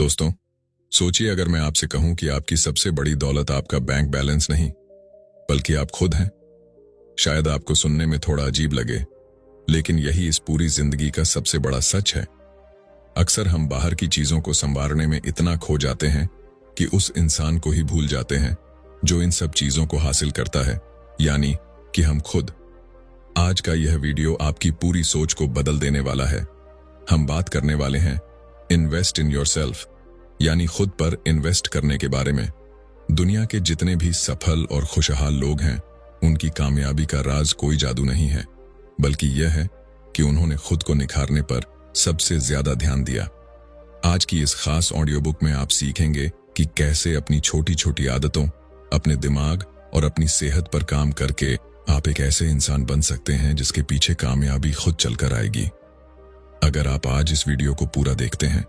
दोस्तों, सोचिए अगर मैं आपसे कहूं कि आपकी सबसे बड़ी दौलत आपका बैंक बैलेंस नहीं, बल्कि आप खुद हैं। शायद आपको सुनने में थोड़ा अजीब लगे, लेकिन यही इस पूरी जिंदगी का सबसे बड़ा सच है। अक्सर हम बाहर की चीजों को संवारने में इतना खो जाते हैं कि उस इंसान को ही भूल जाते हैं जो इन सब चीजों को हासिल करता है, यानी कि हम खुद। आज का यह वीडियो आपकी पूरी सोच को बदल देने वाला है। हम बात करने वाले हैं इन्वेस्ट इन योरसेल्फ, यानी खुद पर इन्वेस्ट करने के बारे में। दुनिया के जितने भी सफल और खुशहाल लोग हैं, उनकी कामयाबी का राज कोई जादू नहीं है, बल्कि यह है कि उन्होंने खुद को निखारने पर सबसे ज्यादा ध्यान दिया। आज की इस खास ऑडियो बुक में आप सीखेंगे कि कैसे अपनी छोटी छोटी आदतों, अपने दिमाग और अपनी सेहत पर काम करके आप एक ऐसे इंसान बन सकते हैं जिसके पीछे कामयाबी खुद चलकर आएगी। अगर आप आज इस वीडियो को पूरा देखते हैं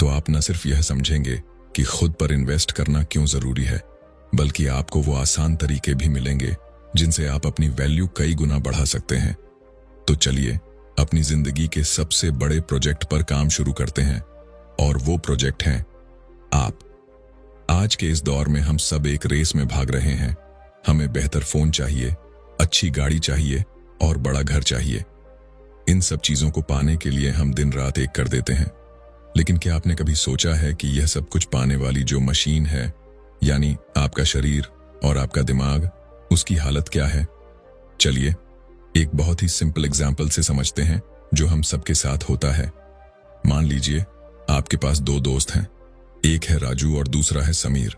तो आप न सिर्फ यह समझेंगे कि खुद पर इन्वेस्ट करना क्यों जरूरी है, बल्कि आपको वो आसान तरीके भी मिलेंगे जिनसे आप अपनी वैल्यू कई गुना बढ़ा सकते हैं। तो चलिए अपनी जिंदगी के सबसे बड़े प्रोजेक्ट पर काम शुरू करते हैं, और वो प्रोजेक्ट है आप। आज के इस दौर में हम सब एक रेस में भाग रहे हैं। हमें बेहतर फोन चाहिए, अच्छी गाड़ी चाहिए और बड़ा घर चाहिए। इन सब चीजों को पाने के लिए हम दिन रात एक कर देते हैं। लेकिन क्या आपने कभी सोचा है कि यह सब कुछ पाने वाली जो मशीन है, यानी आपका शरीर और आपका दिमाग, उसकी हालत क्या है? चलिए एक बहुत ही सिंपल एग्जाम्पल से समझते हैं जो हम सबके साथ होता है। मान लीजिए आपके पास दो दोस्त हैं, एक है राजू और दूसरा है समीर।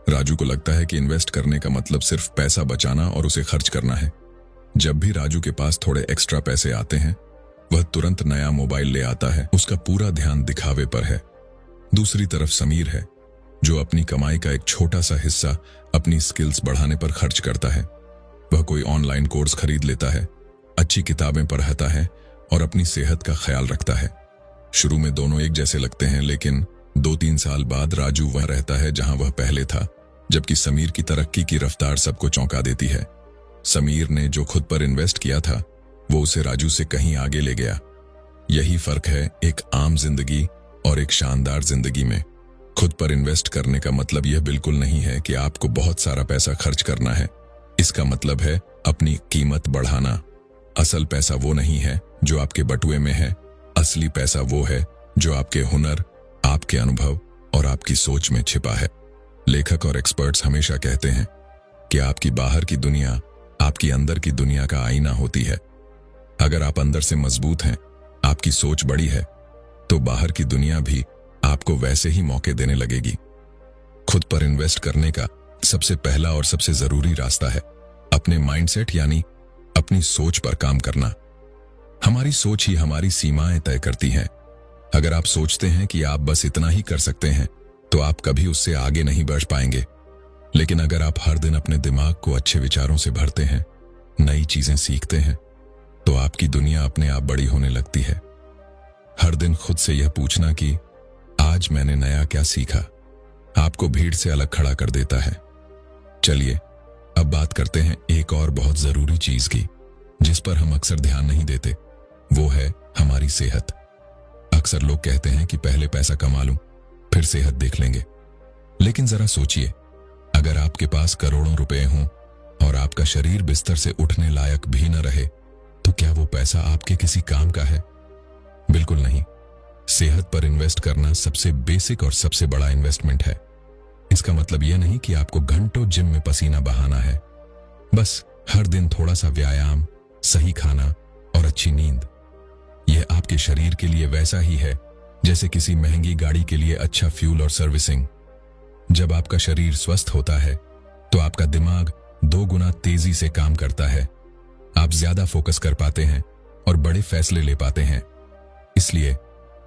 राजू को लगता है कि इन्वेस्ट करने का मतलब सिर्फ पैसा बचाना और उसे खर्च करना है। जब भी राजू के पास थोड़े एक्स्ट्रा पैसे आते हैं, वह तुरंत नया मोबाइल ले आता है। उसका पूरा ध्यान दिखावे पर है। दूसरी तरफ समीर है, जो अपनी कमाई का एक छोटा सा हिस्सा अपनी स्किल्स बढ़ाने पर खर्च करता है। वह कोई ऑनलाइन कोर्स खरीद लेता है, अच्छी किताबें पढ़ता है और अपनी सेहत का ख्याल रखता है। शुरू में दोनों एक जैसे लगते हैं, लेकिन 2-3 साल बाद राजू वह रहता है जहां वह पहले था, जबकि समीर की तरक्की की रफ्तार सबको चौंका देती है। समीर ने जो खुद पर इन्वेस्ट किया था, वो उसे राजू से कहीं आगे ले गया। यही फर्क है एक आम जिंदगी और एक शानदार जिंदगी में। खुद पर इन्वेस्ट करने का मतलब यह बिल्कुल नहीं है कि आपको बहुत सारा पैसा खर्च करना है। इसका मतलब है अपनी कीमत बढ़ाना। असल पैसा वो नहीं है जो आपके बटुए में है। असली पैसा वो है जो आपके हुनर, आपके अनुभव और आपकी सोच में छिपा है। लेखक और एक्सपर्ट्स हमेशा कहते हैं कि आपकी बाहर की दुनिया आपकी अंदर की दुनिया का आईना होती है। अगर आप अंदर से मजबूत हैं, आपकी सोच बड़ी है, तो बाहर की दुनिया भी आपको वैसे ही मौके देने लगेगी। खुद पर इन्वेस्ट करने का सबसे पहला और सबसे जरूरी रास्ता है अपने माइंडसेट, यानी अपनी सोच पर काम करना। हमारी सोच ही हमारी सीमाएं तय करती हैं। अगर आप सोचते हैं कि आप बस इतना ही कर सकते हैं, तो आप कभी उससे आगे नहीं बढ़ पाएंगे। लेकिन अगर आप हर दिन अपने दिमाग को अच्छे विचारों से भरते हैं, नई चीजें सीखते हैं, तो आपकी दुनिया अपने आप बड़ी होने लगती है। हर दिन खुद से यह पूछना कि आज मैंने नया क्या सीखा, आपको भीड़ से अलग खड़ा कर देता है। चलिए अब बात करते हैं एक और बहुत जरूरी चीज की, जिस पर हम अक्सर ध्यान नहीं देते। वो है हमारी सेहत। अक्सर लोग कहते हैं कि पहले पैसा कमा लूं, फिर सेहत देख लेंगे। लेकिन जरा सोचिए, अगर आपके पास करोड़ों रुपए हों और आपका शरीर बिस्तर से उठने लायक भी न रहे, तो क्या वो पैसा आपके किसी काम का है? बिल्कुल नहीं। सेहत पर इन्वेस्ट करना सबसे बेसिक और सबसे बड़ा इन्वेस्टमेंट है। इसका मतलब यह नहीं कि आपको घंटों जिम में पसीना बहाना है। बस हर दिन थोड़ा सा व्यायाम, सही खाना और अच्छी नींद। यह आपके शरीर के लिए वैसा ही है जैसे किसी महंगी गाड़ी के लिए अच्छा फ्यूल और सर्विसिंग। जब आपका शरीर स्वस्थ होता है, तो आपका दिमाग 2 गुना तेजी से काम करता है। आप ज्यादा फोकस कर पाते हैं और बड़े फैसले ले पाते हैं। इसलिए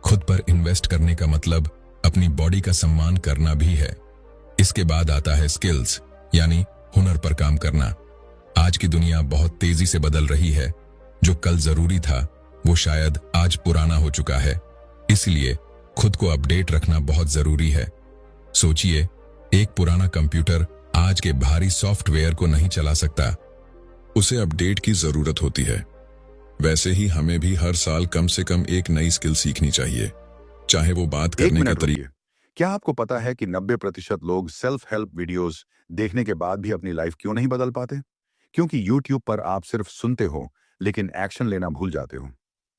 खुद पर इन्वेस्ट करने का मतलब अपनी बॉडी का सम्मान करना भी है। इसके बाद आता है स्किल्स, यानी हुनर पर काम करना। आज की दुनिया बहुत तेजी से बदल रही है। जो कल जरूरी था, वो शायद आज पुराना हो चुका है। इसलिए खुद को अपडेट रखना बहुत जरूरी है। सोचिए, एक पुराना कंप्यूटर आज के भारी सॉफ्टवेयर को नहीं चला सकता। उसे अपडेट की जरूरत होती है। वैसे ही हमें भी हर साल कम से कम एक नई स्किल सीखनी चाहिए, चाहे वो बात करने का तरीका। क्या आपको पता है कि 90% लोग सेल्फ हेल्प वीडियोस देखने के बाद भी अपनी लाइफ क्यों नहीं बदल पाते? क्योंकि YouTube पर आप सिर्फ सुनते हो, लेकिन एक्शन लेना भूल जाते हो।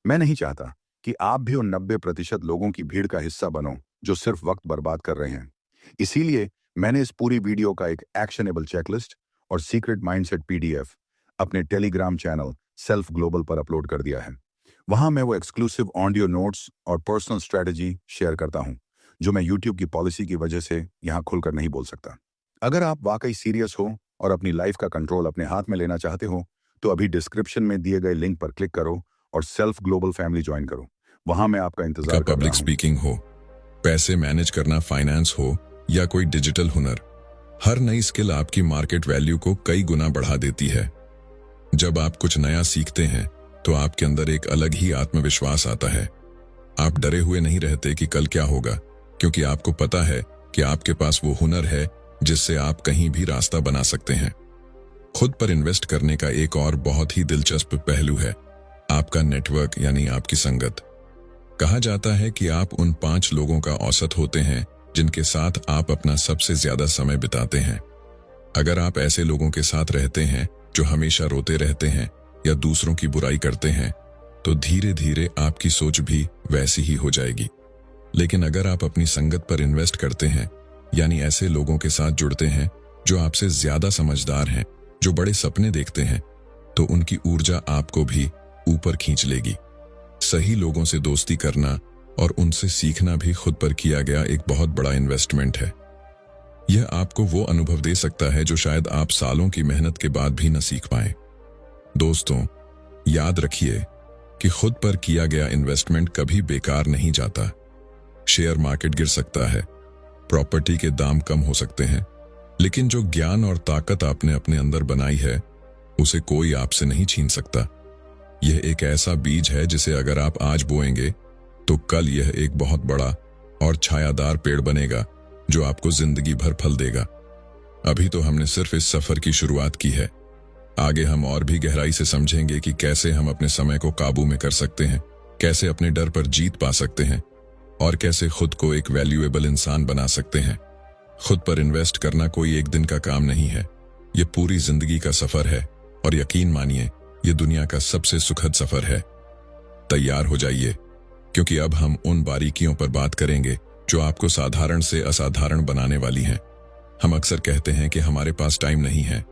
मैं नहीं चाहता कि आप भी उन 90% लोगों की भीड़ का हिस्सा बनो, जो सिर्फ वक्त बर्बाद कर रहे हैं। इसीलिए मैंने इस पूरी वीडियो का एक एक्शनेबल चेकलिस्ट और सीक्रेट माइंडसेट PDF अपने टेलीग्राम चैनल सेल्फ ग्लोबल पर अपलोड कर दिया है। वहां मैं वो एक्सक्लूसिव ऑडियो नोट्स और पर्सनल स्ट्रेटजी शेयर करता हूं, जो मैं YouTube की पॉलिसी की वजह से यहाँ खुलकर नहीं बोल सकता। अगर आप वाकई सीरियस हो और अपनी लाइफ का कंट्रोल अपने हाथ में लेना चाहते हो, तो अभी डिस्क्रिप्शन में दिए गए लिंक पर क्लिक करो और सेल्फ ग्लोबल फैमिली ज्वाइन करो। वहां मैं आपका का इंतजार कर रहा पब्लिक हूं। स्पीकिंग हो, पैसे मैनेज करना, फाइनेंस हो या कोई डिजिटल हुनर, हर नई स्किल आपकी मार्केट वैल्यू को कई गुना बढ़ा देती है। जब आप कुछ नया सीखते हैं तो आपके अंदर एक अलग ही आत्मविश्वास आता है। आप डरे हुए नहीं रहते कि कल क्या होगा, क्योंकि आपको पता है कि आपके पास वो हुनर है जिससे आप कहीं भी रास्ता बना सकते हैं। खुद पर इन्वेस्ट करने का एक और बहुत ही दिलचस्प पहलू है आपका नेटवर्क, यानी आपकी संगत। कहा जाता है कि आप उन 5 लोगों का औसत होते हैं जिनके साथ आप अपना सबसे ज्यादा समय बिताते हैं। अगर आप ऐसे लोगों के साथ रहते हैं जो हमेशा रोते रहते हैं या दूसरों की बुराई करते हैं, तो धीरे धीरे आपकी सोच भी वैसी ही हो जाएगी। लेकिन अगर आप अपनी संगत पर इन्वेस्ट करते हैं, यानी ऐसे लोगों के साथ जुड़ते हैं जो आपसे ज्यादा समझदार हैं, जो बड़े सपने देखते हैं, तो उनकी ऊर्जा आपको भी ऊपर खींच लेगी। सही लोगों से दोस्ती करना और उनसे सीखना भी खुद पर किया गया एक बहुत बड़ा इन्वेस्टमेंट है। यह आपको वो अनुभव दे सकता है जो शायद आप सालों की मेहनत के बाद भी न सीख पाए। दोस्तों, याद रखिए कि खुद पर किया गया इन्वेस्टमेंट कभी बेकार नहीं जाता। शेयर मार्केट गिर सकता है, प्रॉपर्टी के दाम कम हो सकते हैं, लेकिन जो ज्ञान और ताकत आपने अपने अंदर बनाई है, उसे कोई आपसे नहीं छीन सकता। यह एक ऐसा बीज है जिसे अगर आप आज बोएंगे तो कल यह एक बहुत बड़ा और छायादार पेड़ बनेगा जो आपको जिंदगी भर फल देगा। अभी तो हमने सिर्फ इस सफर की शुरुआत की है। आगे हम और भी गहराई से समझेंगे कि कैसे हम अपने समय को काबू में कर सकते हैं, कैसे अपने डर पर जीत पा सकते हैं और कैसे खुद को एक वैल्यूएबल इंसान बना सकते हैं। खुद पर इन्वेस्ट करना कोई एक दिन का काम नहीं है, यह पूरी जिंदगी का सफर है, और यकीन मानिए यह दुनिया का सबसे सुखद सफर है। तैयार हो जाइए, क्योंकि अब हम उन बारीकियों पर बात करेंगे जो आपको साधारण से असाधारण बनाने वाली हैं। हम अक्सर कहते हैं कि हमारे पास टाइम नहीं है,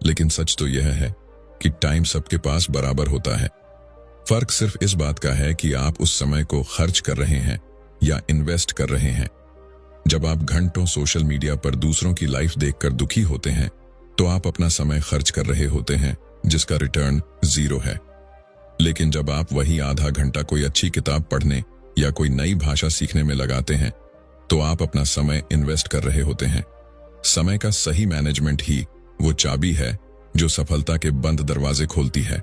लेकिन सच तो यह है कि टाइम सबके पास बराबर होता है। फर्क सिर्फ इस बात का है कि आप उस समय को खर्च कर रहे हैं या इन्वेस्ट कर रहे हैं। जब आप घंटों सोशल मीडिया पर दूसरों की लाइफ देखकर दुखी होते हैं, तो आप अपना समय खर्च कर रहे होते हैं जिसका रिटर्न 0 है। लेकिन जब आप वही आधा घंटा कोई अच्छी किताब पढ़ने या कोई नई भाषा सीखने में लगाते हैं, तो आप अपना समय इन्वेस्ट कर रहे होते हैं। समय का सही मैनेजमेंट ही वो चाबी है जो सफलता के बंद दरवाजे खोलती है।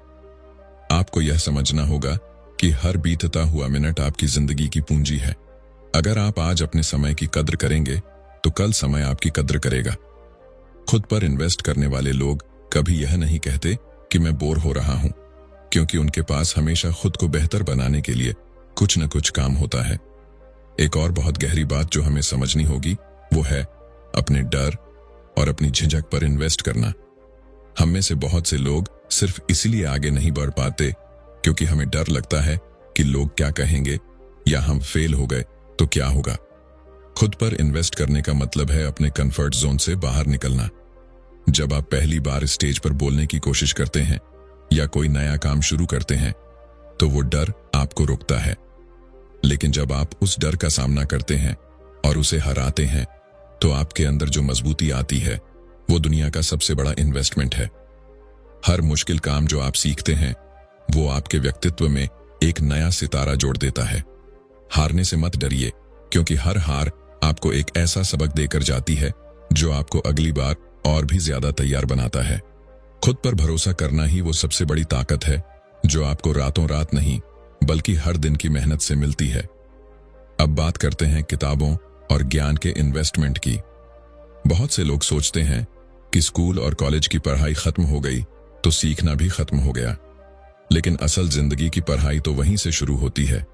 आपको यह समझना होगा कि हर बीतता हुआ मिनट आपकी जिंदगी की पूंजी है। अगर आप आज अपने समय की कद्र करेंगे, तो कल समय आपकी कद्र करेगा। खुद पर इन्वेस्ट करने वाले लोग कभी यह नहीं कहते कि मैं बोर हो रहा हूं, क्योंकि उनके पास हमेशा खुद को बेहतर बनाने के लिए कुछ न कुछ काम होता है। एक और बहुत गहरी बात जो हमें समझनी होगी वो है अपने डर और अपनी झिझक पर इन्वेस्ट करना। हम में से बहुत से लोग सिर्फ इसलिए आगे नहीं बढ़ पाते क्योंकि हमें डर लगता है कि लोग क्या कहेंगे या हम फेल हो गए तो क्या होगा। खुद पर इन्वेस्ट करने का मतलब है अपने कंफर्ट जोन से बाहर निकलना। जब आप पहली बार स्टेज पर बोलने की कोशिश करते हैं या कोई नया काम शुरू करते हैं, तो वो डर आपको रोकता है। लेकिन जब आप उस डर का सामना करते हैं और उसे हराते हैं, तो आपके अंदर जो मजबूती आती है वो दुनिया का सबसे बड़ा इन्वेस्टमेंट है। हर मुश्किल काम जो आप सीखते हैं वो आपके व्यक्तित्व में एक नया सितारा जोड़ देता है। हारने से मत डरिए, क्योंकि हर हार आपको एक ऐसा सबक देकर जाती है जो आपको अगली बार और भी ज्यादा तैयार बनाता है। खुद पर भरोसा करना ही वो सबसे बड़ी ताकत है जो आपको रातों रात नहीं बल्कि हर दिन की मेहनत से मिलती है। अब बात करते हैं किताबों और ज्ञान के इन्वेस्टमेंट की। बहुत से लोग सोचते हैं कि स्कूल और कॉलेज की पढ़ाई खत्म हो गई तो सीखना भी खत्म हो गया, लेकिन असल जिंदगी की पढ़ाई तो वहीं से शुरू होती है।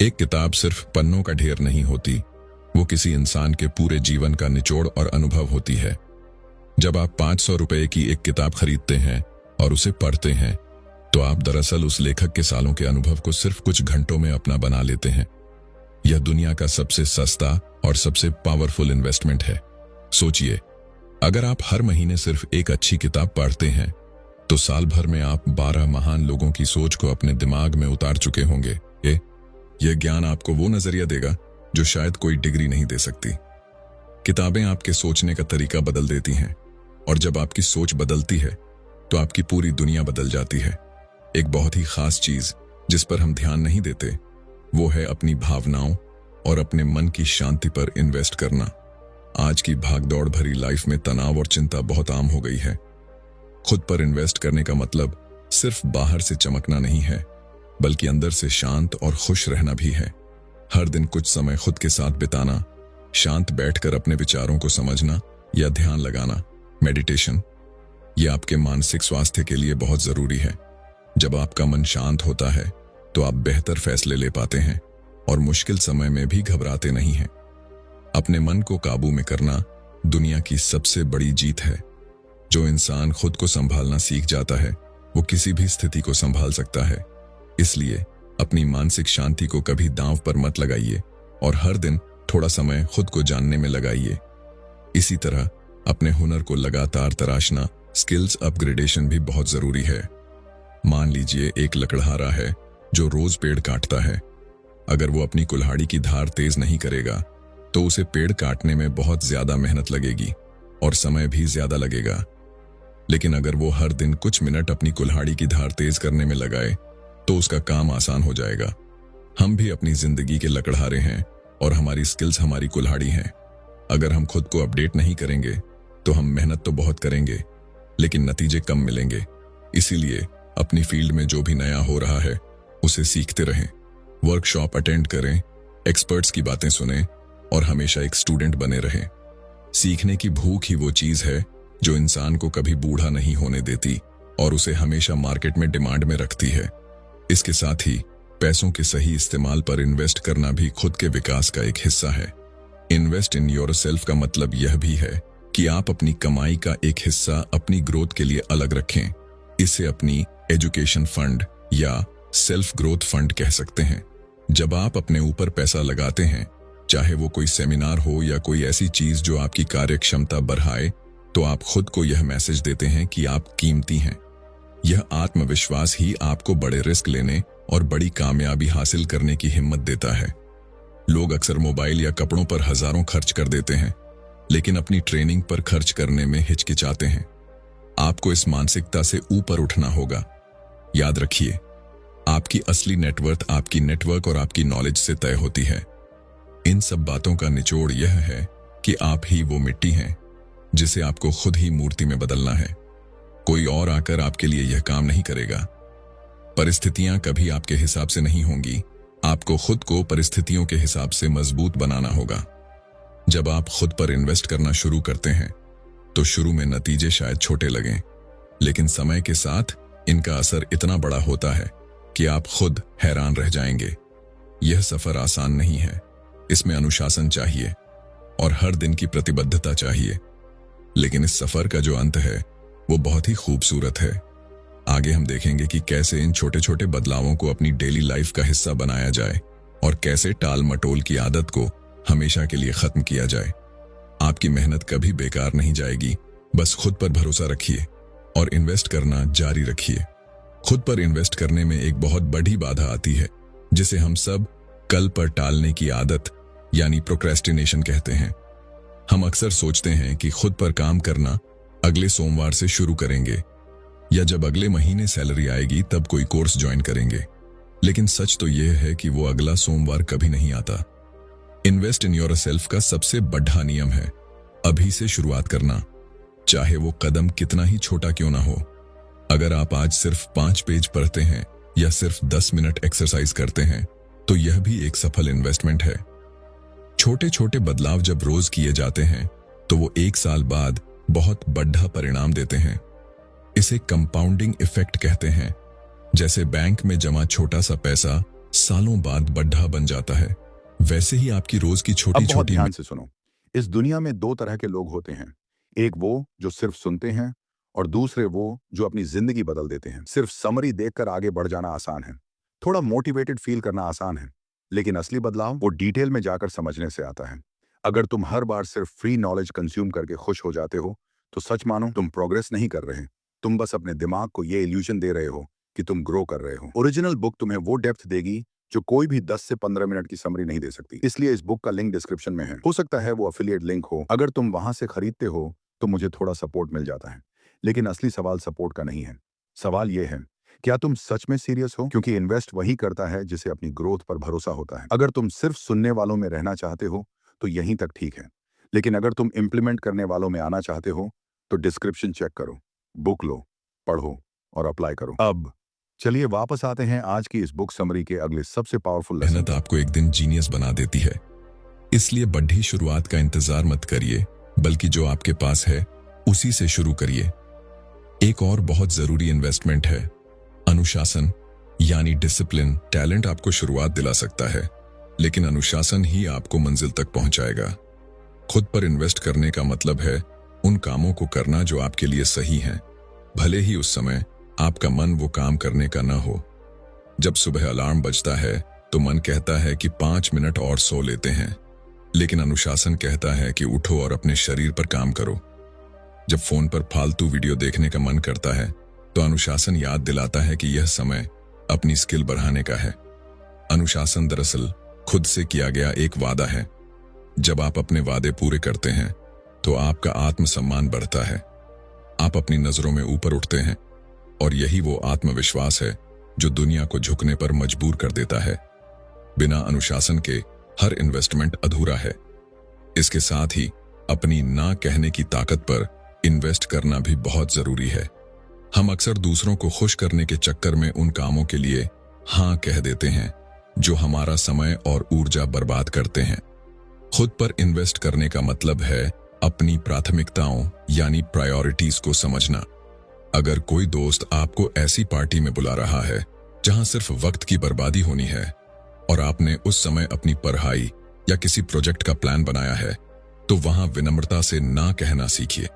एक किताब सिर्फ पन्नों का ढेर नहीं होती, वो किसी इंसान के पूरे जीवन का निचोड़ और अनुभव होती है। जब आप 500 रुपए की एक किताब खरीदते हैं और उसे पढ़ते हैं, तो आप दरअसल उस लेखक के सालों के अनुभव को सिर्फ कुछ घंटों में अपना बना लेते हैं। यह दुनिया का सबसे सस्ता और सबसे पावरफुल इन्वेस्टमेंट है। सोचिए, अगर आप हर महीने सिर्फ एक अच्छी किताब पढ़ते हैं, तो साल भर में आप 12 महान लोगों की सोच को अपने दिमाग में उतार चुके होंगे। यह ज्ञान आपको वो नजरिया देगा जो शायद कोई डिग्री नहीं दे सकती। किताबें आपके सोचने का तरीका बदल देती हैं, और जब आपकी सोच बदलती है तो आपकी पूरी दुनिया बदल जाती है। एक बहुत ही खास चीज जिस पर हम ध्यान नहीं देते, वो है अपनी भावनाओं और अपने मन की शांति पर इन्वेस्ट करना। आज की भागदौड़ भरी लाइफ में तनाव और चिंता बहुत आम हो गई है। खुद पर इन्वेस्ट करने का मतलब सिर्फ बाहर से चमकना नहीं है, बल्कि अंदर से शांत और खुश रहना भी है। हर दिन कुछ समय खुद के साथ बिताना, शांत बैठकर अपने विचारों को समझना या ध्यान लगाना, मेडिटेशन, ये आपके मानसिक स्वास्थ्य के लिए बहुत जरूरी है। जब आपका मन शांत होता है तो आप बेहतर फैसले ले पाते हैं और मुश्किल समय में भी घबराते नहीं हैं। अपने मन को काबू में करना दुनिया की सबसे बड़ी जीत है। जो इंसान खुद को संभालना सीख जाता है, वो किसी भी स्थिति को संभाल सकता है। इसलिए अपनी मानसिक शांति को कभी दांव पर मत लगाइए और हर दिन थोड़ा समय खुद को जानने में लगाइए। इसी तरह अपने हुनर को लगातार तराशना, स्किल्स अपग्रेडेशन भी बहुत जरूरी है। मान लीजिए एक लकड़हारा है जो रोज पेड़ काटता है। अगर वो अपनी कुल्हाड़ी की धार तेज नहीं करेगा तो उसे पेड़ काटने में बहुत ज्यादा मेहनत लगेगी और समय भी ज्यादा लगेगा। लेकिन अगर वो हर दिन कुछ मिनट अपनी कुल्हाड़ी की धार तेज करने में लगाए तो उसका काम आसान हो जाएगा। हम भी अपनी जिंदगी के लकड़हारे हैं और हमारी स्किल्स हमारी कुल्हाड़ी हैं। अगर हम खुद को अपडेट नहीं करेंगे तो हम मेहनत तो बहुत करेंगे, लेकिन नतीजे कम मिलेंगे। इसीलिए अपनी फील्ड में जो भी नया हो रहा है उसे सीखते रहें, वर्कशॉप अटेंड करें, एक्सपर्ट्स की बातें सुनें और हमेशा एक स्टूडेंट बने रहें। सीखने की भूख ही वो चीज है जो इंसान को कभी बूढ़ा नहीं होने देती और उसे हमेशा मार्केट में डिमांड में रखती है। इसके साथ ही पैसों के सही इस्तेमाल पर इन्वेस्ट करना भी खुद के विकास का एक हिस्सा है। इन्वेस्ट इन योरसेल्फ का मतलब यह भी है कि आप अपनी कमाई का एक हिस्सा अपनी ग्रोथ के लिए अलग रखें। इसे अपनी एजुकेशन फंड या सेल्फ ग्रोथ फंड कह सकते हैं। जब आप अपने ऊपर पैसा लगाते हैं, चाहे वो कोई सेमिनार हो या कोई ऐसी चीज जो आपकी कार्यक्षमता बढ़ाए, तो आप खुद को यह मैसेज देते हैं कि आप कीमती हैं। यह आत्मविश्वास ही आपको बड़े रिस्क लेने और बड़ी कामयाबी हासिल करने की हिम्मत देता है। लोग अक्सर मोबाइल या कपड़ों पर हजारों खर्च कर देते हैं, लेकिन अपनी ट्रेनिंग पर खर्च करने में हिचकिचाते हैं। आपको इस मानसिकता से ऊपर उठना होगा। याद रखिए, आपकी असली नेटवर्थ आपकी नेटवर्क और आपकी नॉलेज से तय होती है। इन सब बातों का निचोड़ यह है कि आप ही वो मिट्टी हैं जिसे आपको खुद ही मूर्ति में बदलना है। कोई और आकर आपके लिए यह काम नहीं करेगा। परिस्थितियां कभी आपके हिसाब से नहीं होंगी। आपको खुद को परिस्थितियों के हिसाब से मजबूत बनाना होगा। जब आप खुद पर इन्वेस्ट करना शुरू करते हैं तो शुरू में नतीजे शायद छोटे लगें, लेकिन समय के साथ इनका असर इतना बड़ा होता है कि आप खुद हैरान रह जाएंगे। यह सफर आसान नहीं है। इसमें अनुशासन चाहिए और हर दिन की प्रतिबद्धता चाहिए, लेकिन इस सफर का जो अंत है वो बहुत ही खूबसूरत है। आगे हम देखेंगे कि कैसे इन छोटे छोटे बदलावों को अपनी डेली लाइफ का हिस्सा बनाया जाए और कैसे टाल मटोल की आदत को हमेशा के लिए खत्म किया जाए। आपकी मेहनत कभी बेकार नहीं जाएगी। बस खुद पर भरोसा रखिए और इन्वेस्ट करना जारी रखिए। खुद पर इन्वेस्ट करने में एक बहुत बड़ी बाधा आती है, जिसे हम सब कल पर टालने की आदत यानी प्रोक्रेस्टिनेशन कहते हैं। हम अक्सर सोचते हैं कि खुद पर काम करना अगले सोमवार से शुरू करेंगे या जब अगले महीने सैलरी आएगी तब कोई कोर्स ज्वाइन करेंगे, लेकिन सच तो यह है कि वो अगला सोमवार कभी नहीं आता। इन्वेस्ट इन योरसेल्फ का सबसे बड़ा नियम है अभी से शुरुआत करना, चाहे वो कदम कितना ही छोटा क्यों ना हो। अगर आप आज सिर्फ 5 पेज पढ़ते हैं या सिर्फ 10 मिनट एक्सरसाइज करते हैं तो यह भी एक सफल इन्वेस्टमेंट है। छोटे छोटे बदलाव जब रोज किए जाते हैं तो वो 1 साल बाद बहुत बड़ा परिणाम देते हैं। इसे कंपाउंडिंग इफेक्ट कहते हैं। जैसे बैंक में जमा छोटा सा पैसा सालों बाद बड़ा बन जाता है, वैसे ही आपकी रोज की अब छोटी बहुत छोटी ध्यान से सुनो। इस दुनिया में दो तरह के लोग होते हैं। एक वो जो सिर्फ सुनते हैं और दूसरे वो जो अपनी जिंदगी बदल देते हैं। सिर्फ समरी देखकर आगे बढ़ जाना आसान है, थोड़ा मोटिवेटेड फील करना आसान है, लेकिन असली बदलाव वो डिटेल में जाकर समझने से आता है। अगर तुम हर बार सिर्फ फ्री नॉलेज कंज्यूम करके खुश हो जाते हो तो सच मानो तुम प्रोग्रेस नहीं कर रहे। तुम बस अपने दिमाग को ये इल्यूजन दे रहे हो कि तुम ग्रो कर रहे हो। ओरिजिनल बुक तुम्हें वो डेप्थ देगी जो कोई भी 10 से 15 मिनट की समरी नहीं दे सकती। इसलिए इस बुक का लिंक डिस्क्रिप्शन में है। हो सकता है वो अफिलिएट लिंक हो। अगर तुम वहां से खरीदते हो तो मुझे थोड़ा सपोर्ट मिल जाता है। लेकिन असली सवाल सपोर्ट का नहीं है। सवाल ये है, क्या तुम सच में सीरियस हो? क्योंकि इन्वेस्ट वही करता है जिसे अपनी ग्रोथ पर भरोसा होता है। अगर तुम सिर्फ सुनने वालों में रहना चाहते हो तो यहीं तक ठीक है, लेकिन अगर तुम इंप्लीमेंट करने वालों में आना चाहते हो तो डिस्क्रिप्शन चेक करो, बुक लो, पढ़ो और अप्लाई करो। अब चलिए वापस आते हैं आज की इस बुक समरी के अगले सबसे पावरफुल लेसन। मेहनत आपको एक दिन जीनियस बना देती है, इसलिए बढ़ी शुरुआत का इंतजार मत करिए, बल्कि जो आपके पास है उसी से शुरू करिए। एक और बहुत जरूरी इन्वेस्टमेंट है अनुशासन, यानी डिसिप्लिन। टैलेंट आपको शुरुआत दिला सकता है, लेकिन अनुशासन ही आपको मंजिल तक पहुंचाएगा। खुद पर इन्वेस्ट करने का मतलब है उन कामों को करना जो आपके लिए सही हैं, भले ही उस समय आपका मन वो काम करने का ना हो। जब सुबह अलार्म बजता है तो मन कहता है कि 5 मिनट और सो लेते हैं, लेकिन अनुशासन कहता है कि उठो और अपने शरीर पर काम करो। जब फोन पर फालतू वीडियो देखने का मन करता है तो अनुशासन याद दिलाता है कि यह समय अपनी स्किल बढ़ाने का है। अनुशासन दरअसल खुद से किया गया एक वादा है। जब आप अपने वादे पूरे करते हैं तो आपका आत्मसम्मान बढ़ता है, आप अपनी नजरों में ऊपर उठते हैं, और यही वो आत्मविश्वास है जो दुनिया को झुकने पर मजबूर कर देता है। बिना अनुशासन के हर इन्वेस्टमेंट अधूरा है। इसके साथ ही अपनी ना कहने की ताकत पर इन्वेस्ट करना भी बहुत जरूरी है। हम अक्सर दूसरों को खुश करने के चक्कर में उन कामों के लिए हाँ कह देते हैं जो हमारा समय और ऊर्जा बर्बाद करते हैं। खुद पर इन्वेस्ट करने का मतलब है अपनी प्राथमिकताओं यानी प्रायोरिटीज को समझना। अगर कोई दोस्त आपको ऐसी पार्टी में बुला रहा है जहां सिर्फ वक्त की बर्बादी होनी है और आपने उस समय अपनी पढ़ाई या किसी प्रोजेक्ट का प्लान बनाया है, तो वहां विनम्रता से ना कहना सीखिए।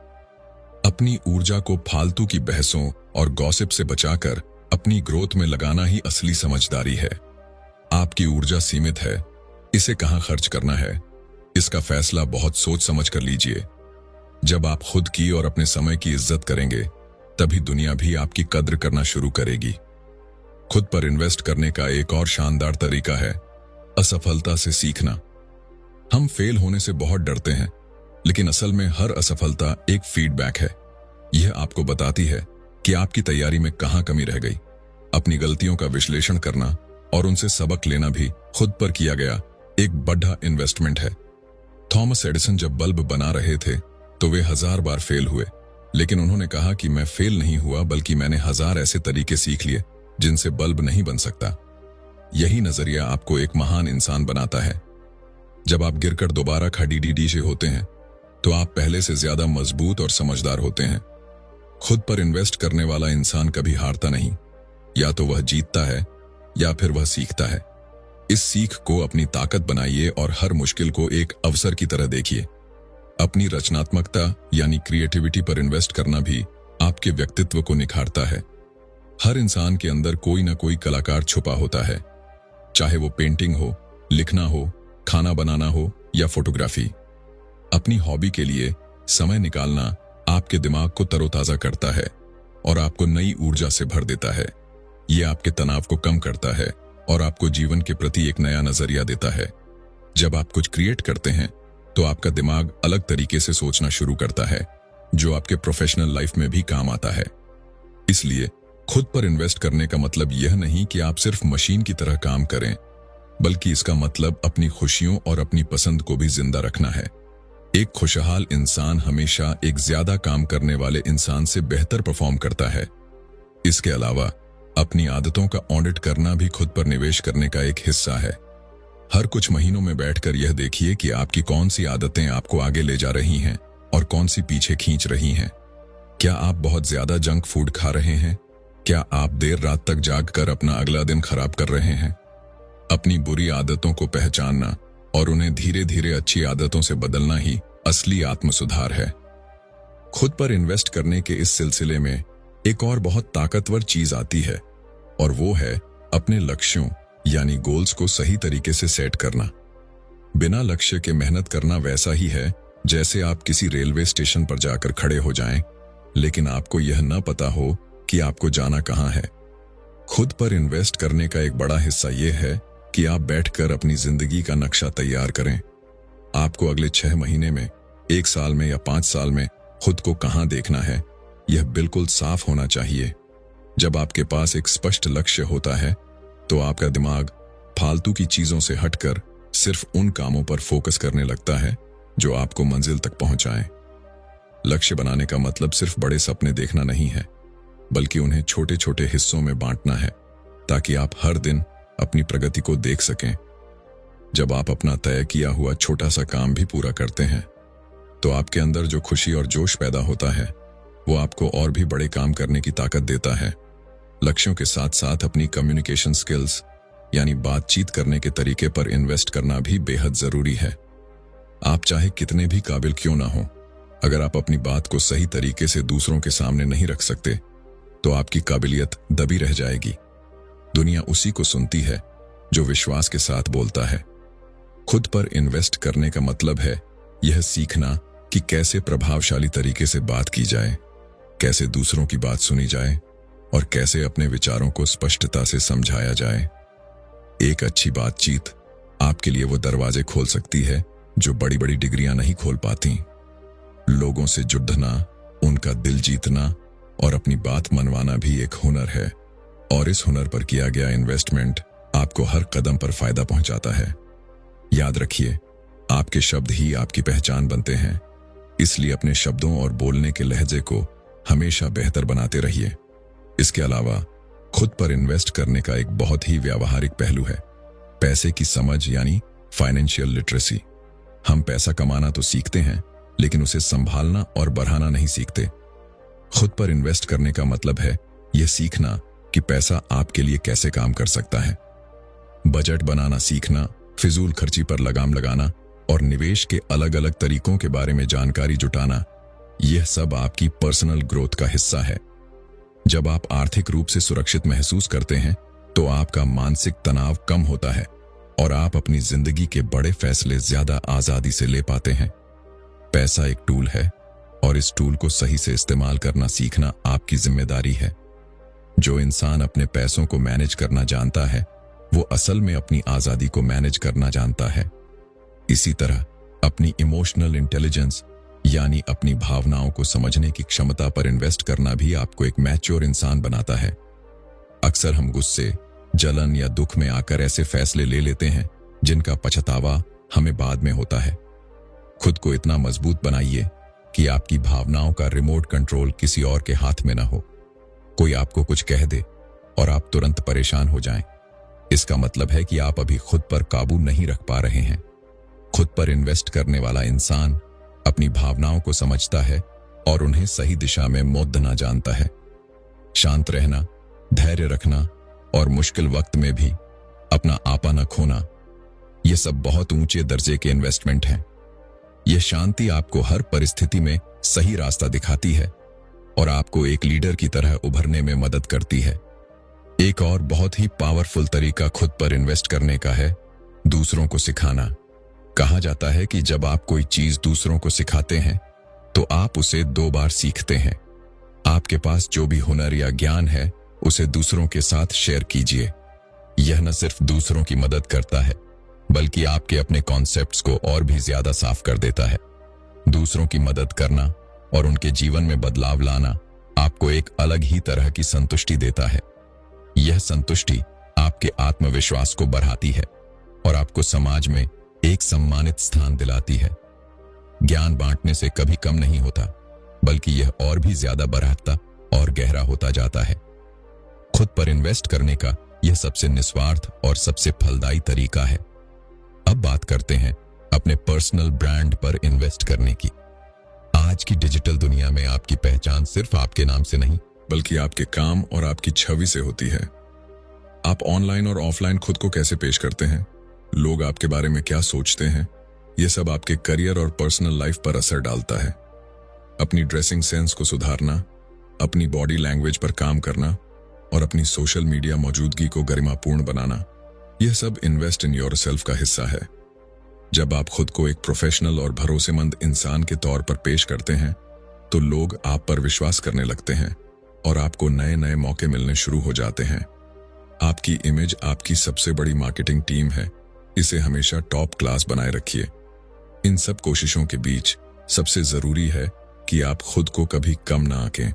अपनी ऊर्जा को फालतू की बहसों और गॉसिप से बचाकर अपनी ग्रोथ में लगाना ही असली समझदारी है। आपकी ऊर्जा सीमित है, इसे कहां खर्च करना है, इसका फैसला बहुत सोच समझ कर लीजिए। जब आप खुद की और अपने समय की इज्जत करेंगे, तभी दुनिया भी आपकी कद्र करना शुरू करेगी। खुद पर इन्वेस्ट करने का एक और शानदार तरीका है असफलता से सीखना। हम फेल होने से बहुत डरते हैं, लेकिन असल में हर असफलता एक फीडबैक है। यह आपको बताती है कि आपकी तैयारी में कहां कमी रह गई। अपनी गलतियों का विश्लेषण करना और उनसे सबक लेना भी खुद पर किया गया एक बड़ा इन्वेस्टमेंट है। थॉमस एडिसन जब बल्ब बना रहे थे तो वे 1000 बार फेल हुए, लेकिन उन्होंने कहा कि मैं फेल नहीं हुआ, बल्कि मैंने 1000 ऐसे तरीके सीख लिए जिनसे बल्ब नहीं बन सकता। यही नजरिया आपको एक महान इंसान बनाता है। जब आप गिरकर दोबारा खड़ी से होते हैं तो आप पहले से ज्यादा मजबूत और समझदार होते हैं। खुद पर इन्वेस्ट करने वाला इंसान कभी हारता नहीं, या तो वह जीतता है या फिर वह सीखता है। इस सीख को अपनी ताकत बनाइए और हर मुश्किल को एक अवसर की तरह देखिए। अपनी रचनात्मकता यानी क्रिएटिविटी पर इन्वेस्ट करना भी आपके व्यक्तित्व को निखारता है। हर इंसान के अंदर कोई ना कोई कलाकार छुपा होता है, चाहे वो पेंटिंग हो, लिखना हो, खाना बनाना हो या फोटोग्राफी। अपनी हॉबी के लिए समय निकालना आपके दिमाग को तरोताजा करता है और आपको नई ऊर्जा से भर देता है। ये आपके तनाव को कम करता है और आपको जीवन के प्रति एक नया नजरिया देता है। जब आप कुछ क्रिएट करते हैं तो आपका दिमाग अलग तरीके से सोचना शुरू करता है, जो आपके प्रोफेशनल लाइफ में भी काम आता है। इसलिए खुद पर इन्वेस्ट करने का मतलब यह नहीं कि आप सिर्फ मशीन की तरह काम करें, बल्कि इसका मतलब अपनी खुशियों और अपनी पसंद को भी जिंदा रखना है। एक खुशहाल इंसान हमेशा एक ज्यादा काम करने वाले इंसान से बेहतर परफॉर्म करता है। इसके अलावा अपनी आदतों का ऑडिट करना भी खुद पर निवेश करने का एक हिस्सा है। हर कुछ महीनों में बैठकर यह देखिए कि आपकी कौन सी आदतें आपको आगे ले जा रही हैं और कौन सी पीछे खींच रही हैं। क्या आप बहुत ज्यादा जंक फूड खा रहे हैं? क्या आप देर रात तक जागकर अपना अगला दिन खराब कर रहे हैं? अपनी बुरी आदतों को पहचानना और उन्हें धीरे धीरे अच्छी आदतों से बदलना ही असली आत्म सुधार है। खुद पर इन्वेस्ट करने के इस सिलसिले में एक और बहुत ताकतवर चीज आती है, और वो है अपने लक्ष्यों यानी गोल्स को सही तरीके से सेट करना। बिना लक्ष्य के मेहनत करना वैसा ही है जैसे आप किसी रेलवे स्टेशन पर जाकर खड़े हो जाएं, लेकिन आपको यह न पता हो कि आपको जाना कहां है। खुद पर इन्वेस्ट करने का एक बड़ा हिस्सा यह है कि आप बैठकर अपनी जिंदगी का नक्शा तैयार करें। आपको अगले 6 महीने में, 1 साल में या 5 साल में खुद को कहां देखना है, यह बिल्कुल साफ होना चाहिए। जब आपके पास एक स्पष्ट लक्ष्य होता है तो आपका दिमाग फालतू की चीजों से हटकर सिर्फ उन कामों पर फोकस करने लगता है जो आपको मंजिल तक पहुंचाएं। लक्ष्य बनाने का मतलब सिर्फ बड़े सपने देखना नहीं है, बल्कि उन्हें छोटे छोटे हिस्सों में बांटना है ताकि आप हर दिन अपनी प्रगति को देख सकें। जब आप अपना तय किया हुआ छोटा सा काम भी पूरा करते हैं तो आपके अंदर जो खुशी और जोश पैदा होता है वो आपको और भी बड़े काम करने की ताकत देता है। लक्ष्यों के साथ साथ अपनी कम्युनिकेशन स्किल्स यानी बातचीत करने के तरीके पर इन्वेस्ट करना भी बेहद जरूरी है। आप चाहे कितने भी काबिल क्यों ना हो, अगर आप अपनी बात को सही तरीके से दूसरों के सामने नहीं रख सकते तो आपकी काबिलियत दबी रह जाएगी। दुनिया उसी को सुनती है जो विश्वास के साथ बोलता है। खुद पर इन्वेस्ट करने का मतलब है यह सीखना कि कैसे प्रभावशाली तरीके से बात की जाए, कैसे दूसरों की बात सुनी जाए और कैसे अपने विचारों को स्पष्टता से समझाया जाए। एक अच्छी बातचीत आपके लिए वो दरवाजे खोल सकती है जो बड़ी बड़ी डिग्रियां नहीं खोल पाती। लोगों से जुड़ना, उनका दिल जीतना और अपनी बात मनवाना भी एक हुनर है, और इस हुनर पर किया गया इन्वेस्टमेंट आपको हर कदम पर फायदा पहुंचाता है। याद रखिए, आपके शब्द ही आपकी पहचान बनते हैं, इसलिए अपने शब्दों और बोलने के लहजे को हमेशा बेहतर बनाते रहिए। इसके अलावा खुद पर इन्वेस्ट करने का एक बहुत ही व्यावहारिक पहलू है पैसे की समझ यानी फाइनेंशियल लिटरेसी। हम पैसा कमाना तो सीखते हैं, लेकिन उसे संभालना और बढ़ाना नहीं सीखते। खुद पर इन्वेस्ट करने का मतलब है यह सीखना कि पैसा आपके लिए कैसे काम कर सकता है। बजट बनाना सीखना, फिजूल खर्ची पर लगाम लगाना और निवेश के अलग अलग तरीकों के बारे में जानकारी जुटाना, यह सब आपकी पर्सनल ग्रोथ का हिस्सा है। जब आप आर्थिक रूप से सुरक्षित महसूस करते हैं तो आपका मानसिक तनाव कम होता है और आप अपनी जिंदगी के बड़े फैसले ज्यादा आजादी से ले पाते हैं। पैसा एक टूल है और इस टूल को सही से इस्तेमाल करना सीखना आपकी जिम्मेदारी है। जो इंसान अपने पैसों को मैनेज करना जानता है वो असल में अपनी आजादी को मैनेज करना जानता है। इसी तरह अपनी इमोशनल इंटेलिजेंस यानी अपनी भावनाओं को समझने की क्षमता पर इन्वेस्ट करना भी आपको एक मैच्योर इंसान बनाता है। अक्सर हम गुस्से, जलन या दुख में आकर ऐसे फैसले ले लेते हैं जिनका पछतावा हमें बाद में होता है। खुद को इतना मजबूत बनाइए कि आपकी भावनाओं का रिमोट कंट्रोल किसी और के हाथ में ना हो। कोई आपको कुछ कह दे और आप तुरंत परेशान हो जाएं, इसका मतलब है कि आप अभी खुद पर काबू नहीं रख पा रहे हैं। खुद पर इन्वेस्ट करने वाला इंसान अपनी भावनाओं को समझता है और उन्हें सही दिशा में मोड़ना जानता है। शांत रहना, धैर्य रखना और मुश्किल वक्त में भी अपना आपा न खोना, ये सब बहुत ऊंचे दर्जे के इन्वेस्टमेंट हैं। यह शांति आपको हर परिस्थिति में सही रास्ता दिखाती है और आपको एक लीडर की तरह उभरने में मदद करती है। एक और बहुत ही पावरफुल तरीका खुद पर इन्वेस्ट करने का है दूसरों को सिखाना। कहा जाता है कि जब आप कोई चीज दूसरों को सिखाते हैं तो आप उसे 2 बार सीखते हैं। आपके पास जो भी हुनर या ज्ञान है उसे दूसरों के साथ शेयर कीजिए। यह न सिर्फ दूसरों की मदद करता है बल्कि आपके अपने कॉन्सेप्ट्स को और भी ज्यादा साफ कर देता है। दूसरों की मदद करना और उनके जीवन में बदलाव लाना आपको एक अलग ही तरह की संतुष्टि देता है। यह संतुष्टि आपके आत्मविश्वास को बढ़ाती है और आपको समाज में एक सम्मानित स्थान दिलाती है। ज्ञान बांटने से कभी कम नहीं होता, बल्कि यह और भी ज्यादा बढ़ता और गहरा होता जाता है। खुद पर इन्वेस्ट करने का यह सबसे निस्वार्थ और सबसे फलदायी तरीका है। अब बात करते हैं अपने पर्सनल ब्रांड पर इन्वेस्ट करने की। आज की डिजिटल दुनिया में आपकी पहचान सिर्फ आपके नाम से नहीं बल्कि आपके काम और आपकी छवि से होती है। आप ऑनलाइन और ऑफलाइन खुद को कैसे पेश करते हैं, लोग आपके बारे में क्या सोचते हैं, यह सब आपके करियर और पर्सनल लाइफ पर असर डालता है। अपनी ड्रेसिंग सेंस को सुधारना, अपनी बॉडी लैंग्वेज पर काम करना और अपनी सोशल मीडिया मौजूदगी को गरिमापूर्ण बनाना, यह सब इन्वेस्ट इन योरसेल्फ का हिस्सा है। जब आप खुद को एक प्रोफेशनल और भरोसेमंद इंसान के तौर पर पेश करते हैं तो लोग आप पर विश्वास करने लगते हैं और आपको नए नए मौके मिलने शुरू हो जाते हैं। आपकी इमेज आपकी सबसे बड़ी मार्केटिंग टीम है, इसे हमेशा टॉप क्लास बनाए रखिए। इन सब कोशिशों के बीच सबसे जरूरी है कि आप खुद को कभी कम ना आंकें।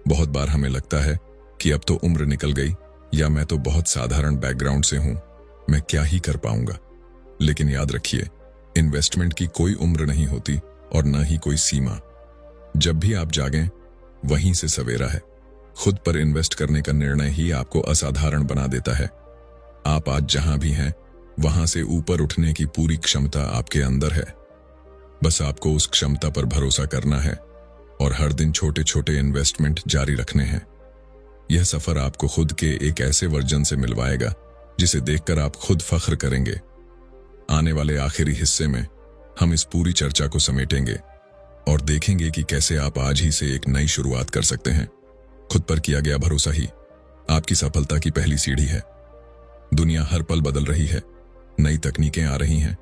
बहुत बार हमें लगता है कि अब तो उम्र निकल गई, या मैं तो बहुत साधारण बैकग्राउंड से हूं, मैं क्या ही कर पाऊंगा। लेकिन याद रखिए, इन्वेस्टमेंट की कोई उम्र नहीं होती और न ही कोई सीमा। जब भी आप जागें, वहीं से सवेरा है। खुद पर इन्वेस्ट करने का निर्णय ही आपको असाधारण बना देता है। आप आज जहां भी हैं, वहां से ऊपर उठने की पूरी क्षमता आपके अंदर है। बस आपको उस क्षमता पर भरोसा करना है और हर दिन छोटे छोटे इन्वेस्टमेंट जारी रखने हैं। यह सफर आपको खुद के एक ऐसे वर्जन से मिलवाएगा जिसे देखकर आप खुद फख्र करेंगे। आने वाले आखिरी हिस्से में हम इस पूरी चर्चा को समेटेंगे और देखेंगे कि कैसे आप आज ही से एक नई शुरुआत कर सकते हैं। खुद पर किया गया भरोसा ही आपकी सफलता की पहली सीढ़ी है। दुनिया हर पल बदल रही है, नई तकनीकें आ रही हैं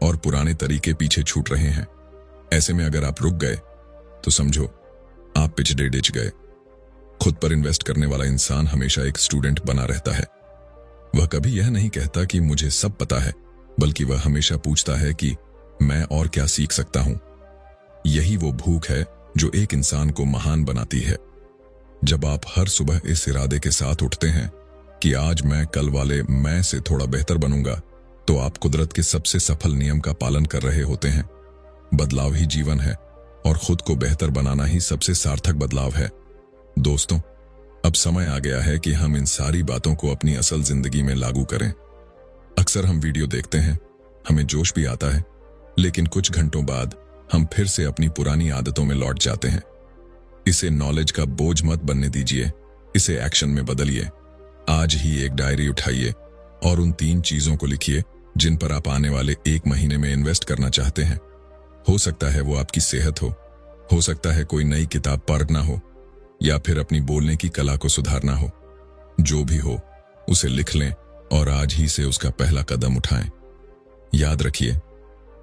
और पुराने तरीके पीछे छूट रहे हैं। ऐसे में अगर आप रुक गए तो समझो आप पिछड़े डिच गए। खुद पर इन्वेस्ट करने वाला इंसान हमेशा एक स्टूडेंट बना रहता है। वह कभी यह नहीं कहता कि मुझे सब पता है, बल्कि वह हमेशा पूछता है कि मैं और क्या सीख सकता हूं। यही वो भूख है जो एक इंसान को महान बनाती है। जब आप हर सुबह इस इरादे के साथ उठते हैं कि आज मैं कल वाले मैं से थोड़ा बेहतर बनूंगा, तो आप कुदरत के सबसे सफल नियम का पालन कर रहे होते हैं। बदलाव ही जीवन है और खुद को बेहतर बनाना ही सबसे सार्थक बदलाव है। दोस्तों, अब समय आ गया है कि हम इन सारी बातों को अपनी असल जिंदगी में लागू करें। अक्सर हम वीडियो देखते हैं, हमें जोश भी आता है, लेकिन कुछ घंटों बाद हम फिर से अपनी पुरानी आदतों में लौट जाते हैं। इसे नॉलेज का बोझ मत बनने दीजिए, इसे एक्शन में बदलिए। आज ही एक डायरी उठाइए और उन 3 चीजों को लिखिए जिन पर आप आने वाले 1 महीने में इन्वेस्ट करना चाहते हैं। हो सकता है वो आपकी सेहत हो सकता है कोई नई किताब पढ़ना हो, या फिर अपनी बोलने की कला को सुधारना हो। जो भी हो, उसे लिख लें और आज ही से उसका पहला कदम उठाएं। याद रखिए,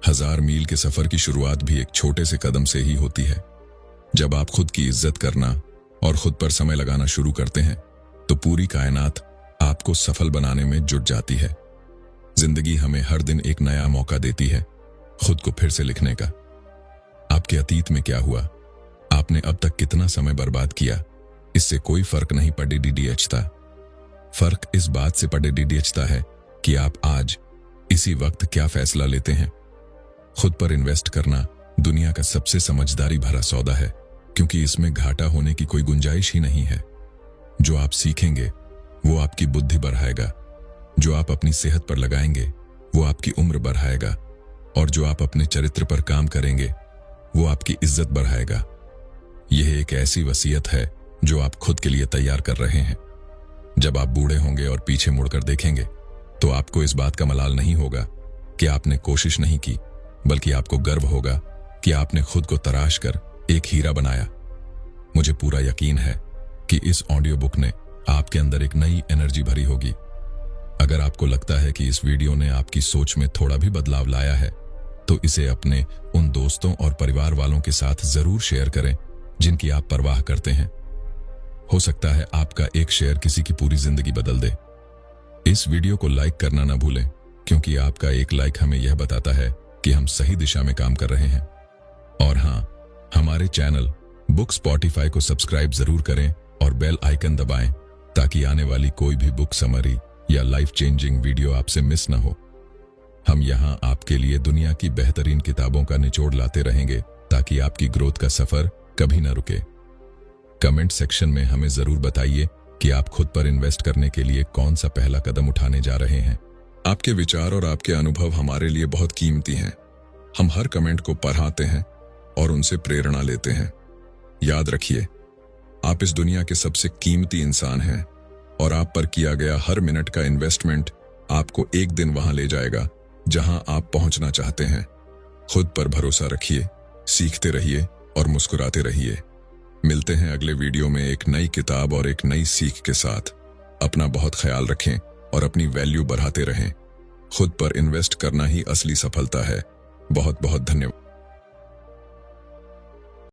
1000 मील के सफर की शुरुआत भी एक छोटे से कदम से ही होती है। जब आप खुद की इज्जत करना और खुद पर समय लगाना शुरू करते हैं तो पूरी कायनात आपको सफल बनाने में जुट जाती है। जिंदगी हमें हर दिन एक नया मौका देती है खुद को फिर से लिखने का। आपके अतीत में क्या हुआ, आपने अब तक कितना समय बर्बाद किया, इससे कोई फर्क नहीं पड़ता। फर्क इस बात से पड़ता है कि आप आज इसी वक्त क्या फैसला लेते हैं। खुद पर इन्वेस्ट करना दुनिया का सबसे समझदारी भरा सौदा है, क्योंकि इसमें घाटा होने की कोई गुंजाइश ही नहीं है। जो आप सीखेंगे वो आपकी बुद्धि बढ़ाएगा, जो आप अपनी सेहत पर लगाएंगे वो आपकी उम्र बढ़ाएगा, और जो आप अपने चरित्र पर काम करेंगे वो आपकी इज्जत बढ़ाएगा। यह एक ऐसी वसीयत है जो आप खुद के लिए तैयार कर रहे हैं। जब आप बूढ़े होंगे और पीछे मुड़कर देखेंगे तो आपको इस बात का मलाल नहीं होगा कि आपने कोशिश नहीं की, बल्कि आपको गर्व होगा कि आपने खुद को तराश कर एक हीरा बनाया। मुझे पूरा यकीन है कि इस ऑडियो बुक ने आपके अंदर एक नई एनर्जी भरी होगी। अगर आपको लगता है कि इस वीडियो ने आपकी सोच में थोड़ा भी बदलाव लाया है, तो इसे अपने उन दोस्तों और परिवार वालों के साथ जरूर शेयर करें जिनकी आप परवाह करते हैं। हो सकता है आपका एक शेयर किसी की पूरी जिंदगी बदल दे। इस वीडियो को लाइक करना ना भूलें, क्योंकि आपका एक लाइक हमें यह बताता है कि हम सही दिशा में काम कर रहे हैं। और हाँ, हमारे चैनल बुक स्पॉटिफाई को सब्सक्राइब जरूर करें और बेल आइकन दबाएं, ताकि आने वाली कोई भी बुक समरी या लाइफ चेंजिंग वीडियो आपसे मिस ना हो। हम यहाँ आपके लिए दुनिया की बेहतरीन किताबों का निचोड़ लाते रहेंगे, ताकि आपकी ग्रोथ का सफर कभी ना रुके। कमेंट सेक्शन में हमें जरूर बताइए कि आप खुद पर इन्वेस्ट करने के लिए कौन सा पहला कदम उठाने जा रहे हैं। आपके विचार और आपके अनुभव हमारे लिए बहुत कीमती हैं। हम हर कमेंट को पढ़ाते हैं और उनसे प्रेरणा लेते हैं। याद रखिए, आप इस दुनिया के सबसे कीमती इंसान हैं और आप पर किया गया हर मिनट का इन्वेस्टमेंट आपको एक दिन वहां ले जाएगा जहां आप पहुंचना चाहते हैं। खुद पर भरोसा रखिए, सीखते रहिए और मुस्कुराते रहिए। मिलते हैं अगले वीडियो में एक नई किताब और एक नई सीख के साथ। अपना बहुत ख्याल रखें और अपनी वैल्यू बढ़ाते रहें। खुद पर इन्वेस्ट करना ही असली सफलता है। बहुत बहुत धन्यवाद।